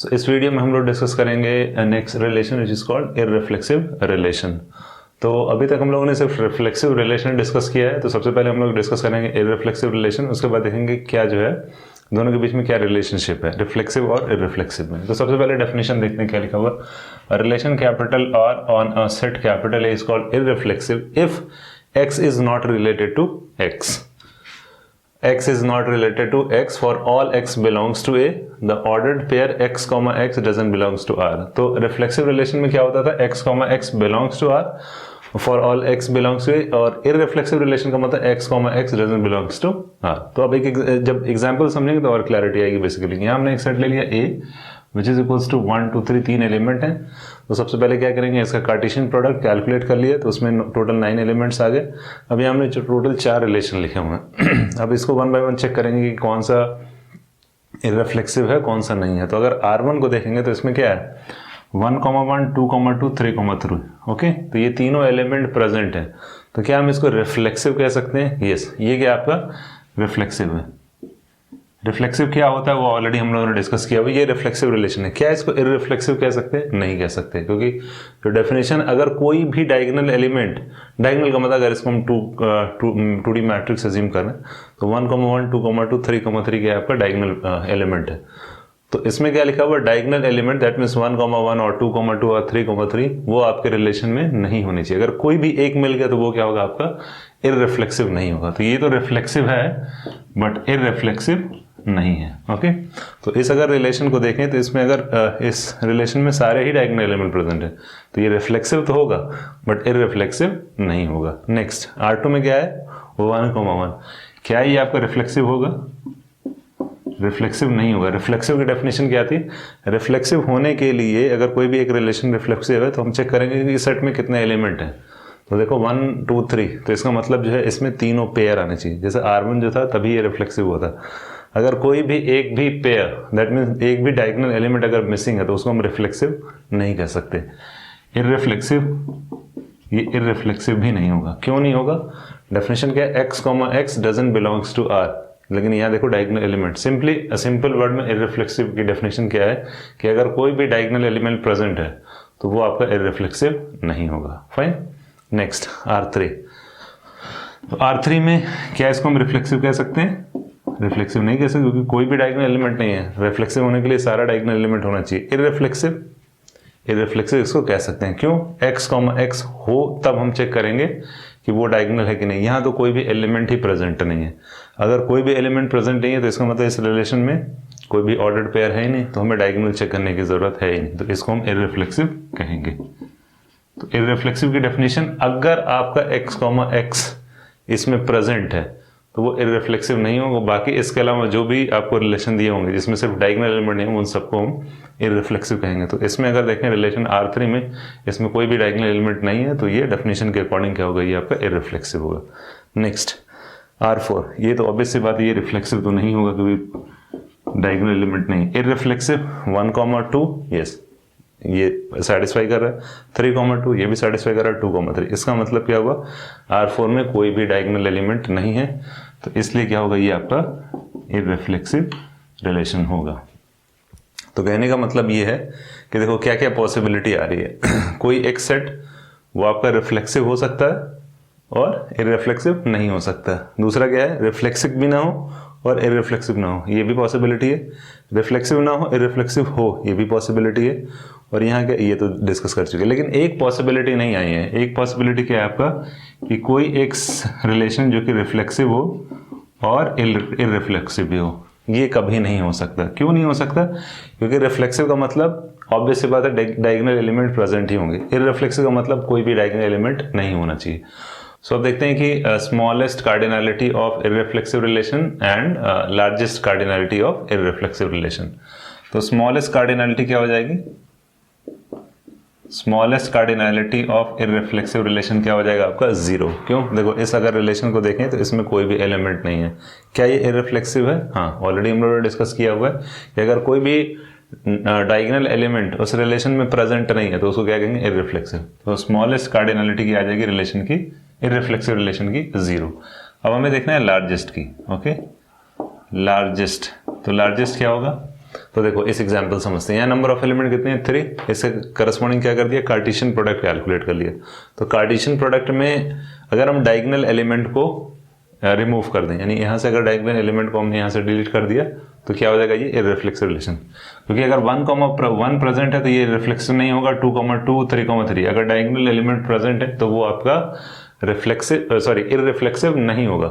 So, इस video में हम लोग डिस्कस करेंगे next relation which is called irreflexive relation. तो अभी तक हम लोगों ने सिर्फ रिफ्लेक्सिव रिलेशन डिस्कस किया है, तो सबसे पहले हम लोग डिस्कस करेंगे इररिफ्लेक्सिव रिलेशन, उसके बाद देखेंगे क्या जो है दोनों के बीच में क्या रिलेशनशिप है रिफ्लेक्सिव और इररिफ्लेक्सिव में। तो सबसे पहले डेफिनेशन देखते हैं क्या लिखा हुआ। Relation capital R on a set capital A is called irreflexive if x is not related to x. X is not related to x for all x belongs to A. The ordered pair x, x doesn't belongs to R. तो reflexive relation में क्या होता था, x, x belongs to R for all x belongs to A, और irreflexive relation का मतलब x, x doesn't belongs to R. तो अब जब एग्जाम्पल समझेंगे तो और क्लैरिटी आएगी। बेसिकली यहाँ हमने एक सेट ले लिया A which is equals to 1 2 3 तीन एलिमेंट हैं। तो सबसे पहले क्या करेंगे, इसका कार्टेशियन प्रोडक्ट कैलकुलेट कर लिया, तो उसमें टोटल 9 एलिमेंट्स आ गए। अभी हमने टोटल 4 रिलेशन लिखे हुए हैं। अब इसको वन बाय वन चेक करेंगे कि कौन सा इररिफ्लेक्सिव है कौन सा नहीं है। तो अगर R1 को देखेंगे तो इसमें क्या है 1, 1, 2, 2, 3, 3। ओके, तो ये तीनों एलिमेंट प्रेजेंट है, तो क्या हम इसको रिफ्लेक्सिव कह सकते हैं? यस, ये क्या आपका रिफ्लेक्सिव है। रिफ्लेक्सिव क्या होता है वो ऑलरेडी हम लोगों ने डिस्कस किया हुआ, ये रिफ्लेक्सिव रिलेशन है। क्या इसको इररिफ्लेक्सिव कह सकते हैं? नहीं कह सकते, क्योंकि जो डेफिनेशन अगर कोई भी डायगोनल एलिमेंट, डायगोनल का मतलब अगर इसको हम 2D मैट्रिक्स अज्यूम करें तो 1, 1, 2, 2, 3, 3 क्या आपका डायगोनल एलिमेंट है। तो इसमें क्या लिखा हुआ, डायगोनल एलिमेंट दैट मीन्स 1, 1 और 2, 2 और 3, 3 वो आपके रिलेशन में नहीं होनी चाहिए। अगर कोई भी एक मिल गया तो वो क्या होगा आपका इररिफ्लेक्सिव नहीं होगा। तो ये तो रिफ्लेक्सिव है बट इररिफ्लेक्सिव नहीं है। ओके, तो इस अगर रिलेशन को देखें तो इसमें अगर इस रिलेशन में सारे ही डायगोनल एलिमेंट प्रेजेंट है तो ये रिफ्लेक्सिव तो होगा बट इररिफ्लेक्सिव नहीं होगा। नेक्स्ट R2 में क्या है 1, 1, क्या ये आपका रिफ्लेक्सिव होगा? रिफ्लेक्सिव नहीं होगा। रिफ्लेक्सिव की डेफिनेशन क्या थी? रिफ्लेक्सिव होने के लिए अगर कोई भी एक रिलेशन रिफ्लेक्सिव है तो हम चेक करेंगे कि इस सेट में कितने एलिमेंट हैं। तो देखो 1, 2, 3, तो इसका मतलब जो है इसमें तीनों पेयर आने चाहिए। जैसे R1 जो था तभी ये रिफ्लेक्सिव होता। अगर कोई भी एक भी पेयर दैट मीन्स एक भी डायगोनल एलिमेंट अगर मिसिंग है तो उसको हम रिफ्लेक्सिव नहीं कह सकते। इररिफ्लेक्सिव, ये इररिफ्लेक्सिव भी नहीं होगा। क्यों नहीं होगा? डेफिनेशन क्या है, x, x doesn't belongs to R। लेकिन यहाँ देखो डायगोनल एलिमेंट, सिंपल वर्ड में इररिफ्लेक्सिव की डेफिनेशन क्या है कि अगर कोई भी डायगोनल एलिमेंट प्रेजेंट है तो वो आपका इररिफ्लेक्सिव नहीं होगा। फाइन। Next R3। तो R3 में क्या इसको हम रिफ्लेक्सिव कह सकते हैं? रिफ्लेक्सिव नहीं कह सकते क्योंकि कोई भी डायगोनल एलिमेंट नहीं है। रिफ्लेक्सिव होने के लिए सारा डायगोनल एलिमेंट होना चाहिए। इररिफ्लेक्सिव इसको कह सकते हैं। क्यों? x, x हो तब हम चेक करेंगे कि वो डायगोनल है कि नहीं। यहाँ तो कोई भी एलिमेंट ही प्रेजेंट नहीं है। अगर कोई भी एलिमेंट प्रेजेंट नहीं है तो इसका मतलब इस रिलेशन में कोई भी ऑर्डर्ड पेयर है ही नहीं, तो हमें डायगोनल चेक करने की जरूरत है ही नहीं, तो इसको हम इररिफ्लेक्सिव कहेंगे। तो इररिफ्लेक्सिव की डेफिनेशन, अगर आपका x, x इसमें प्रेजेंट है तो वो इररिफ्लेक्सिव नहीं होगा। बाकी इसके अलावा जो भी आपको रिलेशन दिए होंगे जिसमें सिर्फ डायगोनल एलिमेंट नहीं, उन सबको हम इररिफ्लेक्सिव कहेंगे। तो इसमें अगर देखें रिलेशन R3 में इसमें कोई भी डायगोनल एलिमेंट नहीं है तो ये डेफिनेशन के अकॉर्डिंग क्या होगा, ये आपका इररिफ्लेक्सिव होगा। नेक्स्ट R4, ये तो ऑब्वियस सी बात है, ये रिफ्लेक्सिव तो नहीं होगा क्योंकि डायगोनल एलिमेंट नहीं। इररिफ्लेक्सिव 1, 2, यस ये सेटिस्फाई कर रहा है। 3, 2 ये भी सेटिस्फाई कर रहा है। 2, 3 इसका मतलब क्या हुआ, R4 में कोई भी डायगोनल एलिमेंट नहीं है, तो इसलिए क्या होगा, ये आपका इररिफ्लेक्सिव रिलेशन होगा। तो कहने का मतलब ये है कि देखो क्या क्या पॉसिबिलिटी आ रही है। कोई एक सेट वो आपका रिफ्लेक्सिव हो सकता है और इररिफ्लेक्सिव नहीं हो सकता। दूसरा क्या है, रिफ्लेक्सिव भी ना हो और इररिफ्लेक्सिव ना हो, ये भी पॉसिबिलिटी है। रिफ्लेक्सिव ना हो इररिफ्लेक्सिव हो, ये भी पॉसिबिलिटी है। और यहाँ क्या, ये तो डिस्कस कर चुके हैं। लेकिन एक पॉसिबिलिटी नहीं आई है। एक पॉसिबिलिटी क्या है आपका कि कोई एक रिलेशन जो कि रिफ्लेक्सिव हो और इररिफ्लेक्सिव भी हो, ये कभी नहीं हो सकता। क्यों नहीं हो सकता? क्योंकि रिफ्लेक्सिव का मतलब ऑब्वियस सी बात है डायगोनल एलिमेंट प्रेजेंट ही होंगे। इररिफ्लेक्सिव का मतलब कोई भी डायगोनल एलिमेंट नहीं होना चाहिए। सो अब देखते हैं कि smallest cardinality of irreflexive relation and largest cardinality of irreflexive relation. तो स्मॉलेस्ट कार्डिनैलिटी क्या हो जाएगी? Smallest cardinality of irreflexive relation क्या हो जाएगा आपका? 0। क्यों? देखो इस अगर रिलेशन को देखें तो इसमें कोई भी एलिमेंट नहीं है। क्या ये इररिफ्लेक्सिव है? हाँ, ऑलरेडी हम लोगों ने डिस्कस किया हुआ है कि अगर कोई भी डायगोनल एलिमेंट उस रिलेशन में प्रेजेंट नहीं है तो उसको क्या कहेंगे? इररिफ्लेक्सिव। तो स्मॉलेस्ट कार्डिनैलिटी की आ जाएगी रिलेशन की, इररिफ्लेक्सिव रिलेशन की 0। अब हमें देखना है लार्जेस्ट की। ओके, लार्जेस्ट, तो लार्जेस्ट क्या होगा? तो देखो इस एग्जांपल समझते हैं। यहाँ नंबर ऑफ एलिमेंट कितने हैं 3, इससे करस्पॉन्डिंग क्या कर दिया कार्टेशियन प्रोडक्ट कैलकुलेट कर लिया। तो कार्टेशियन प्रोडक्ट में अगर हम डायगोनल एलिमेंट को रिमूव कर दें, यानी यहाँ से अगर डायगोनल एलिमेंट को हमने यहाँ से डिलीट कर दिया तो क्या हो जाएगा ये इररिफ्लेक्सिव रिलेशन। क्योंकि अगर 1 प्रेजेंट है तो ये रिफ्लेक्सिव नहीं होगा, 2, 2, 3, अगर डायगोनल एलिमेंट प्रेजेंट है तो वो आपका इररिफ्लेक्सिव नहीं होगा।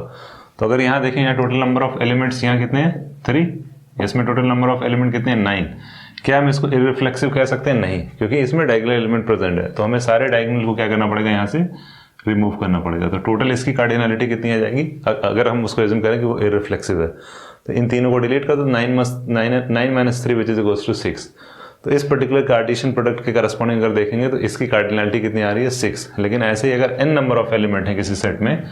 तो अगर यहाँ देखें, यहाँ टोटल नंबर ऑफ एलिमेंट्स यहाँ कितने हैं 3, इसमें टोटल नंबर ऑफ एलिमेंट कितने हैं 9। क्या हम इसको इररिफ्लेक्सिव कह सकते हैं? नहीं, क्योंकि इसमें डायगोनल एलिमेंट प्रेजेंट है। तो हमें सारे डायगोनल को क्या करना पड़ेगा, यहाँ से रिमूव करना पड़ेगा। तो टोटल इसकी कार्डिनलिटी कितनी आ जाएगी अगर हम उसको एज्यूम करें कि वो इररिफ्लेक्सिव है। तो इन तीनों को डिलीट कर दो, 9 - 3 विच इज इक्वल्स टू 6। तो इस पर्टिकुलर कार्टेशियन प्रोडक्ट के करस्पॉन्डिंग अगर देखेंगे तो इसकी कार्डिनलिटी कितनी आ रही है 6। लेकिन ऐसे ही अगर n नंबर ऑफ एलिमेंट है किसी सेट में,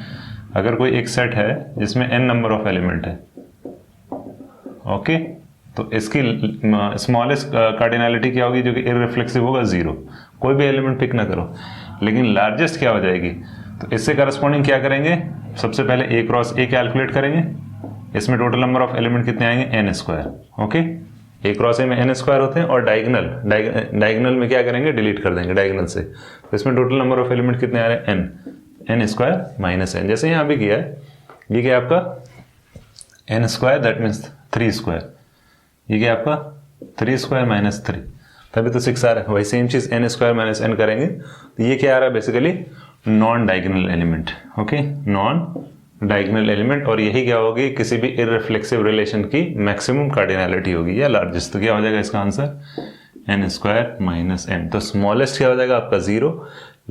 अगर कोई एक सेट है जिसमें n नंबर ऑफ एलिमेंट है, ओके, तो इसकी स्मॉलेस्ट कार्डिनलिटी क्या होगी, जो कि इररिफ्लेक्सिव होगा 0। कोई भी एलिमेंट पिक ना करो, लेकिन लार्जेस्ट क्या हो जाएगी। तो इससे करस्पॉन्डिंग क्या करेंगे, सबसे पहले a क्रॉस a कैलकुलेट करेंगे। इसमें टोटल नंबर ऑफ एलिमेंट कितने आएंगे n², okay. a cross a में n² होते हैं, और डायगोनल में क्या करेंगे, डिलीट कर देंगे डायगोनल से। तो इसमें टोटल नंबर ऑफ एलिमेंट कितने आ रहे हैं n² - n, जैसे यहाँ भी किया है। ये क्या आपका n², दैट मीन्स 3²। ये क्या आपका 3² - 3, तभी तो 6 आ रहा है। वही सेम चीज n² - n करेंगे तो ये क्या आ रहा है, basically non diagonal element, okay, non diagonal element. और यही क्या होगी, किसी भी इररिफ्लेक्सिव रिलेशन की मैक्सिमम कार्डिनलिटी होगी या लार्जेस्ट। तो क्या हो जाएगा इसका आंसर n² - n। तो स्मॉलेस्ट क्या हो जाएगा आपका 0,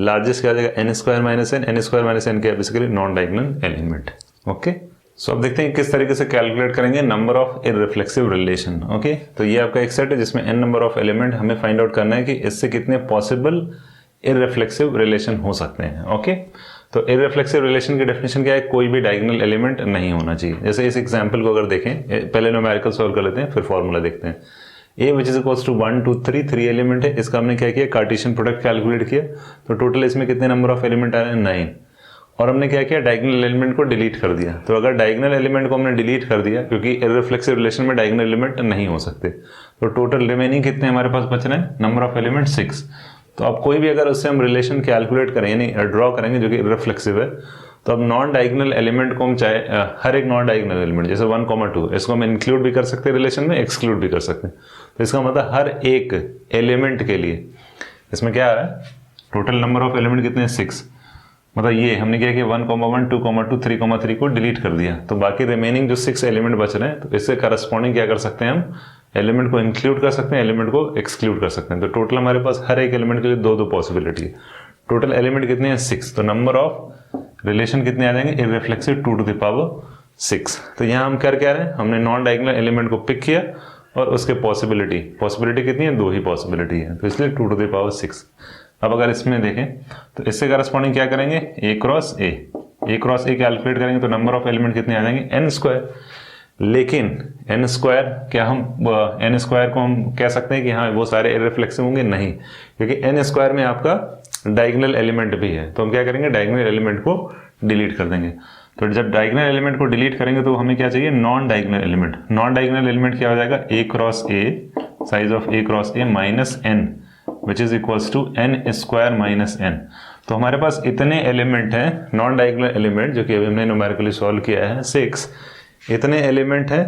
लार्जेस्ट क्या हो जाएगा n² - n। n² - n क्या है, basically non diagonal element, okay. So अब देखते हैं किस तरीके से कैलकुलेट करेंगे number of irreflexive relation, okay. तो ये आपका एक सेट है जिसमें n नंबर ऑफ एलिमेंट, हमें फाइंड आउट करना है कि इससे कितने पॉसिबल इररिफ्लेक्सिव रिलेशन हो सकते हैं, ओके। तो इररिफ्लेक्सिव रिलेशन की डेफिनेशन क्या है, कोई भी डायगोनल एलिमेंट नहीं होना चाहिए। जैसे इस एग्जांपल को अगर देखें, पहले न्यूमेरिकल सॉल्व कर लेते हैं, फिर फॉर्मूला देखते हैं। a which is equals to 1, 2, 3, 3 element है। इसका हमने क्या किया, कार्टेशियन प्रोडक्ट कैलकुलेट किया। तो टोटल इसमें कितने नंबर ऑफ एलिमेंट आ रहे हैं 9। और हमने क्या किया, डायगोनल एलिमेंट को डिलीट कर दिया। तो अगर डायगोनल एलिमेंट को हमने डिलीट कर दिया, क्योंकि इररिफ्लेक्सिव रिलेशन में डायगोनल एलिमेंट नहीं हो सकते, तो टोटल रिमेनिंग कितने हमारे पास बच रहे हैं, नंबर ऑफ एलिमेंट 6। तो अब कोई भी अगर उससे हम रिलेशन कैलकुलेट करें, यानी ड्रॉ करेंगे जो कि इररिफ्लेक्सिव है, तो अब नॉन डायगोनल एलिमेंट को हम चाहे हर एक नॉन डायगोनल एलिमेंट जैसे 1, 2 इसको हम इंक्लूड भी कर सकते हैं रिलेशन में, एक्सक्लूड भी कर सकते हैं। तो इसका मतलब हर एक एलिमेंट के लिए इसमें क्या आ रहा है, टोटल नंबर ऑफ एलिमेंट कितने हैं 6। मतलब ये हमने क्या किया 1, 1, 2, 2, 3, को डिलीट कर दिया। तो बाकी रिमेनिंग जो 6 एलिमेंट बच रहे हैं, तो इससे करस्पॉन्डिंग क्या कर सकते हैं, हम एलिमेंट को इंक्लूड कर सकते हैं, एलिमेंट को एक्सक्लूड कर सकते हैं। तो टोटल हमारे पास हर एक एलिमेंट के लिए 2 पॉसिबिलिटी है। टोटल एलिमेंट कितने हैं 6, तो नंबर ऑफ रिलेशन कितने आ जाएंगे, इररिफ्लेक्सिव 2⁶। तो यहाँ हम कर क्या रहे हैं, हमने नॉन डायगोनल एलिमेंट को पिक किया और उसके पॉसिबिलिटी कितनी है, 2 ही पॉसिबिलिटी है, तो इसलिए 2⁶। अब अगर इसमें देखें तो इससे करस्पॉन्डिंग क्या करेंगे, a क्रॉस a कैलकुलेट करेंगे तो नंबर ऑफ एलिमेंट कितने आ जाएंगे n²। लेकिन n² क्या हम n² को हम कह सकते हैं कि हाँ वो सारे इररिफ्लेक्सिव होंगे, नहीं, क्योंकि n² में आपका डायगोनल एलिमेंट भी है। तो हम क्या करेंगे, डायगोनल एलिमेंट को डिलीट कर देंगे। तो जब डायगोनल एलिमेंट को डिलीट करेंगे तो हमें क्या चाहिए, non diagonal element. Non diagonal element क्या हो जाएगा, a cross a, size of a cross a minus n which is equals to n² - n। तो हमारे पास इतने एलिमेंट हैं नॉन डायगोनल एलिमेंट, जो कि अभी हमने न्यूमेरिकली सॉल्व किया है 6। इतने एलिमेंट हैं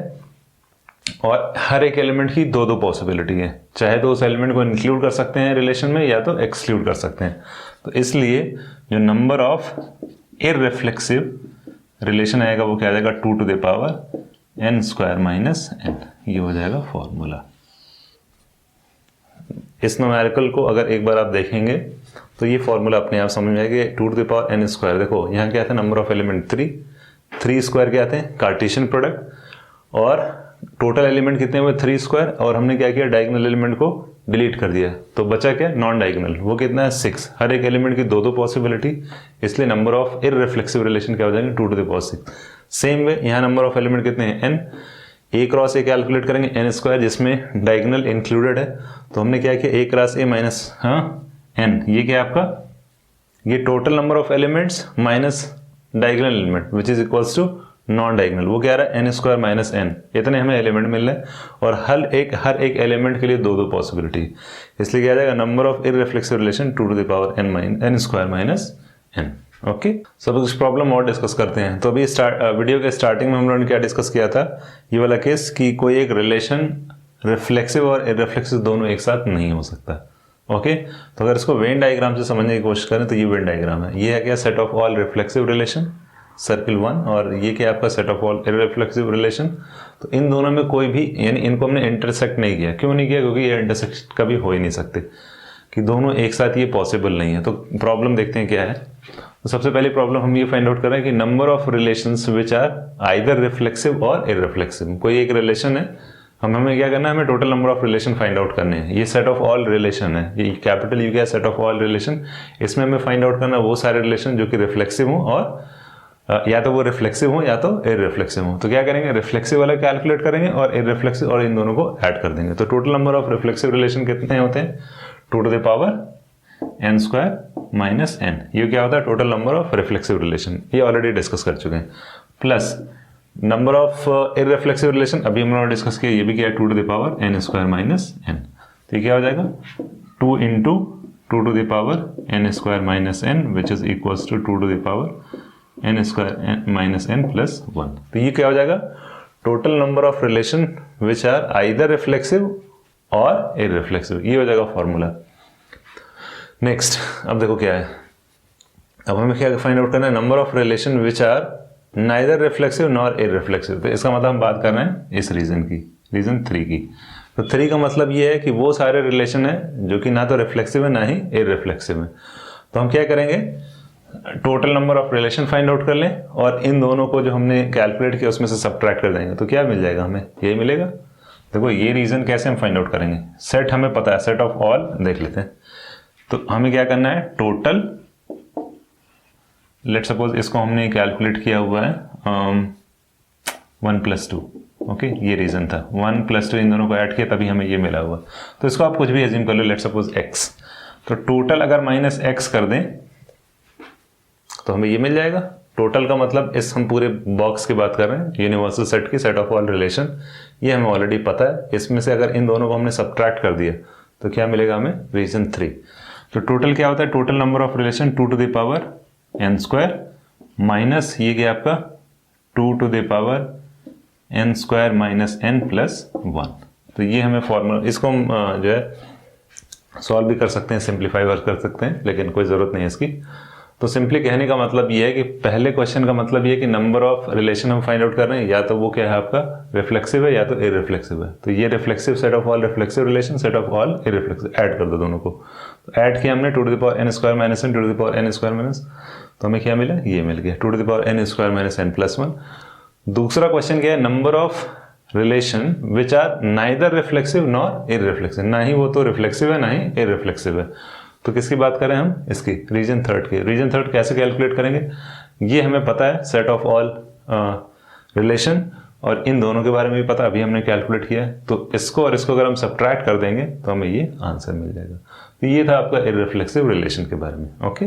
और हर एक एलिमेंट की 2 पॉसिबिलिटी है। चाहे तो उस एलिमेंट को इंक्लूड कर सकते हैं रिलेशन में या तो एक्सक्लूड कर सकते हैं। तो इसलिए जो नंबर ऑफ इररिफ्लेक्सिव रिलेशन आएगा वो क्या आ जाएगा, 2⁻n² - n। ये हो जाएगा फॉर्मूला। इस न्यूमेरिकल को अगर एक बार आप देखेंगे तो ये फॉर्मूला अपने आप समझ में आएगा। 2⁻n², देखो यहाँ क्या था, नंबर ऑफ एलिमेंट 3² क्या थे, कार्टेशियन प्रोडक्ट, और टोटल एलिमेंट कितने हुए 3², और हमने क्या किया, डायगोनल एलिमेंट को डिलीट कर दिया। तो बचा क्या, नॉन डायगोनल, वो कितना है 6। हर एक एलिमेंट की 2 पॉसिबिलिटी, इसलिए नंबर ऑफ इररिफ्लेक्सिव रिलेशन क्या हो जाएंगे, 2⁶। सेम वे यहाँ नंबर ऑफ एलिमेंट कितने हैं n। a cross a calculate करेंगे n² जिसमें डायगोनल इंक्लूडेड है। तो हमने क्या किया, a cross a minus n, ये क्या है आपका, ये total number of elements minus diagonal element which is equals to non diagonal, वो क्या रहा है, एन स्क्वायर माइनस एन, इतने हमें एलिमेंट मिल रहे हैं और हर एक एलिमेंट के लिए दो दो पॉसिबिलिटी, इसलिए क्या आ जाएगा number of irreflexive relation 2 to the power n square minus n. Okay, सब कुछ प्रॉब्लम और डिस्कस करते हैं। तो अभी वीडियो के स्टार्टिंग में हम लोगों ने क्या डिस्कस किया था, ये वाला केस कि कोई एक रिलेशन रिफ्लेक्सिव और इररिफ्लेक्सिव दोनों एक साथ नहीं हो सकता। ओके, तो अगर इसको वेन डायग्राम से समझने की कोशिश करें तो ये वेन डायग्राम है, ये है क्या, set of all reflexive relation circle 1, और ये क्या आपका set of all irreflexive relation. तो इन दोनों में कोई भी, यानी इनको हमने इंटरसेक्ट नहीं किया। क्यों नहीं किया, क्योंकि ये इंटरसेक्ट कभी हो ही नहीं सकते कि दोनों एक साथ, ये पॉसिबल नहीं है। तो प्रॉब्लम देखते हैं क्या है। तो सबसे पहली प्रॉब्लम हम ये फाइंड आउट कर रहे हैं कि number of relations which are either reflexive और इररिफ्लेक्सिव। कोई एक रिलेशन है, हमें क्या करना है, हमें total number of relation find out करने हैं। ये सेट ऑफ ऑल रिलेशन है, ये कैपिटल यू क्या, सेट ऑफ ऑल रिलेशन। इसमें हमें फाइंड आउट करना है वो सारे रिलेशन जो कि रिफ्लेक्सिव हो और या तो वो रिफ्लेक्सिव हो या तो इररिफ्लेक्सिव हो। तो क्या करेंगे, रिफ्लेक्सिव वाला कैलकुलेट करेंगे और इररिफ्लेक्सिव, और इन दोनों को ऐड कर देंगे। तो total number of reflexive relation कितने होते हैं, 2 to the power n square minus n. ये क्या होता है, total number of reflexive relation, ये ऑलरेडी डिस्कस कर चुके हैं। Plus number of irreflexive relation अभी हम लोगों ने डिस्कस किया, ये भी क्या है, 2 to the power n square minus n. तो ये क्या हो जाएगा, 2 into 2 to the power n square minus n which is equals to 2 to the power n square minus n plus 1। तो ये क्या हो जाएगा, total number of relation which are either reflexive और इररिफ्लेक्सिव, ये हो जाएगा फॉर्मूला। नेक्स्ट, अब देखो क्या है, अब हमें क्या फाइंड आउट करना है, number of relation which are neither reflexive nor irreflexive. तो इसका मतलब हम बात कर रहे हैं इस रीजन की, रीजन 3 की। तो 3 का मतलब ये है कि वो सारे रिलेशन है जो कि ना तो रिफ्लेक्सिव है ना ही इररिफ्लेक्सिव है। तो हम क्या करेंगे, total number of relation find out कर लें और इन दोनों को जो हमने कैलकुलेट किया उसमें से सबट्रैक्ट कर देंगे। तो क्या मिल जाएगा, हमें यही मिलेगा। देखो ये रीजन कैसे हम फाइंड आउट करेंगे, सेट हमें पता है, सेट ऑफ ऑल देख लेते हैं। तो हमें क्या करना है, टोटल, लेट सपोज इसको हमने कैलकुलेट किया हुआ है 1 + 2। ओके, ये रीजन था, 1 + 2 इन दोनों को ऐड किया तभी हमें ये मिला हुआ। तो इसको आप कुछ भी एज्यूम कर लो, लेट सपोज x। तो टोटल अगर माइनस x कर दें तो हमें ये मिल जाएगा। टोटल का मतलब इस हम पूरे बॉक्स की बात कर रहे हैं, यूनिवर्सल सेट की, सेट ऑफ ऑल रिलेशन, ये हमें ऑलरेडी पता है। इसमें से अगर इन दोनों को हमने सबट्रैक्ट कर दिया तो क्या मिलेगा हमें, रीजन 3। तो टोटल क्या होता है, total number of relation 2 to the power n square minus ये क्या आपका 2 to the power n square minus n plus 1। तो ये हमें फॉर्मूला, इसको हम जो है सॉल्व भी कर सकते हैं, सिंप्लीफाई कर सकते हैं, लेकिन कोई ज़रूरत नहीं है इसकी। तो सिंपली कहने का मतलब ये है कि पहले क्वेश्चन का मतलब ये है कि नंबर ऑफ रिलेशन हम फाइंड आउट कर रहे हैं, या तो वो क्या है आपका रिफ्लेक्सिव है या तो इररिफ्लेक्सिव है। तो ये reflexive, set of all reflexive relation, set of all irreflexive, add कर दो दोनों को। तो ऐड किया हमने 2 to the power n square minus n, 2 to the power n square minus, तो हमें क्या मिला, ये मिल गया 2 to the power n square minus n plus 1। दूसरा क्वेश्चन क्या है, number of relation which are neither reflexive nor irreflexive, ना ही वो तो रिफ्लेक्सिव है ना ही इररिफ्लेक्सिव है। तो किसकी बात करें हम, इसकी रीजन 3 की। रीजन 3 कैसे कैलकुलेट करेंगे, ये हमें पता है, सेट ऑफ ऑल रिलेशन, और इन दोनों के बारे में भी पता, अभी हमने कैलकुलेट किया है। तो इसको और इसको अगर हम सबट्रैक्ट कर देंगे तो हमें ये आंसर मिल जाएगा। तो ये था आपका इररिफ्लेक्सिव रिलेशन के बारे में। ओके।